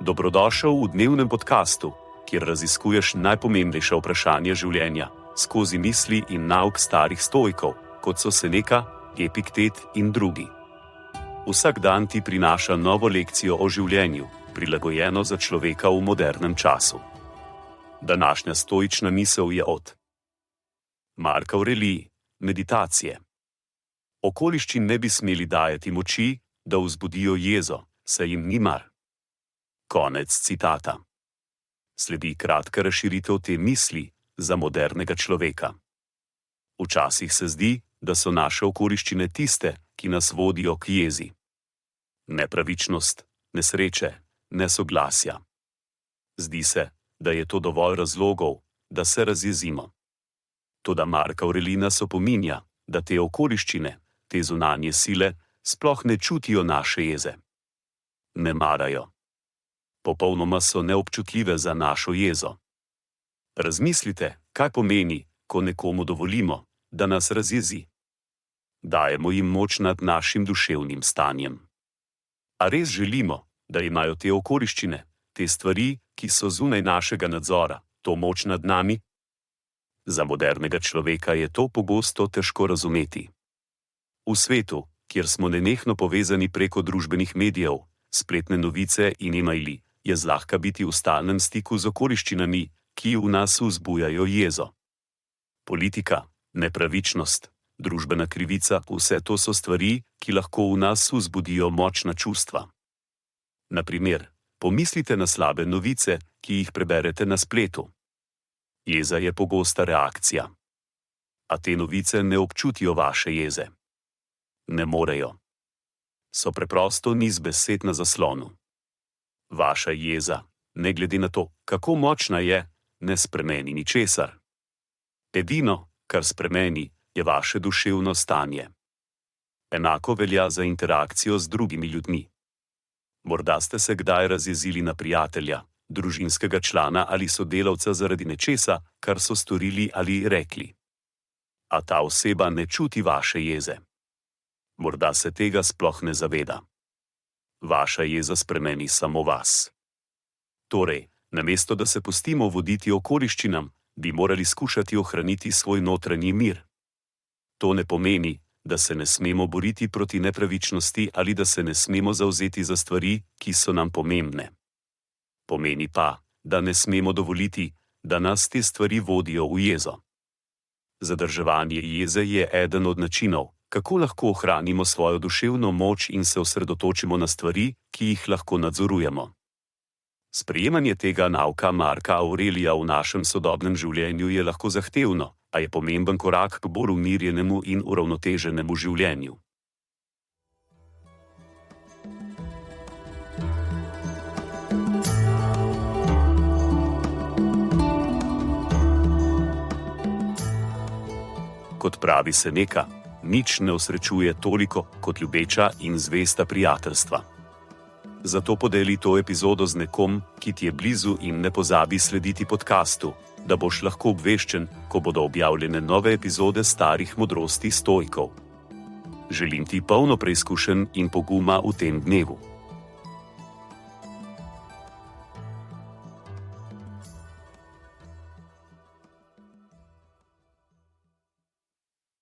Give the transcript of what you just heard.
Dobrodošel v dnevnem podkastu, kjer raziskuješ najpomembnejša vprašanja življenja skozi misli in nauk starih stoikov, kot so Seneca, Epiktet in drugi. Vsak dan ti prinaša novo lekcijo o življenju, prilagojeno za človeka v modernem času. Današnja stoična misel je od Marka Aurelij, meditacije. Okoliščin ne bi smeli dajati moči, da vzbudijo jezo, saj jim ni mar. Konec citata. Sledi kratka razširitev te misli za modernega človeka. Včasih se zdi, da so naše okoliščine tiste, ki nas vodijo k jezi. Nepravičnost, nesreče, nesoglasja. Zdi se, da je to dovolj razlogov, da se razjezimo. Toda Mark Aurelij nas opominja, da te okoliščine, te zunanje sile, sploh ne čutijo naše jeze. Ne marajo. Popolnoma so neobčutljive za našo jezo. Razmislite, kaj pomeni, ko nekomu dovolimo, da nas razjezi. Dajemo jim moč nad našim duševnim stanjem. A res želimo, da imajo te okoliščine, te stvari, ki so zunaj našega nadzora, to moč nad nami? Za modernega človeka je to pogosto težko razumeti. V svetu, kjer smo nenehno povezani preko družbenih medijev, spletne novice in e-maili, je zlahka biti v stalnem stiku z okoliščinami, ki v nas vzbujajo jezo. Politika, nepravičnost, družbena krivica, vse to so stvari, ki lahko v nas vzbudijo močna čustva. Na primer, pomislite na slabe novice, ki jih preberete na spletu. Jeza je pogosta reakcija. A te novice ne občutijo vaše jeze. Ne morejo. So preprosto niz besed na zaslonu. Vaša jeza, ne glede na to, kako močna je, ne spremeni ničesar. Edino, kar spremeni, je vaše duševno stanje. Enako velja za interakcijo z drugimi ljudmi. Morda ste se kdaj razjezili na prijatelja, družinskega člana ali sodelavca zaradi nečesa, kar so storili ali rekli. A ta oseba ne čuti vaše jeze. Morda se tega sploh ne zaveda. Vaša jeza spremeni samo vas. Torej, namesto da se pustimo voditi okoliščinam, bi morali skušati ohraniti svoj notranji mir. To ne pomeni, da se ne smemo boriti proti nepravičnosti ali da se ne smemo zavzeti za stvari, ki so nam pomembne. Pomeni pa, da ne smemo dovoliti, da nas te stvari vodijo v jezo. Zadrževanje jeze je eden od načinov, kako lahko ohranimo svojo duševno moč in se osredotočimo na stvari, ki jih lahko nadzorujemo. Sprejemanje tega nauka Marka Aurelija v našem sodobnem življenju je lahko zahtevno, a je pomemben korak k bolj umirjenemu in uravnoteženemu življenju. Kot pravi Seneca, nič ne osrečuje toliko kot ljubeča in zvesta prijateljstva. Zato podeli to epizodo z nekom, ki ti je blizu in ne pozabi slediti podkastu, da boš lahko obveščen, ko bodo objavljene nove epizode starih modrosti stoikov. Želim ti polno preizkušenj in poguma v tem dnevu.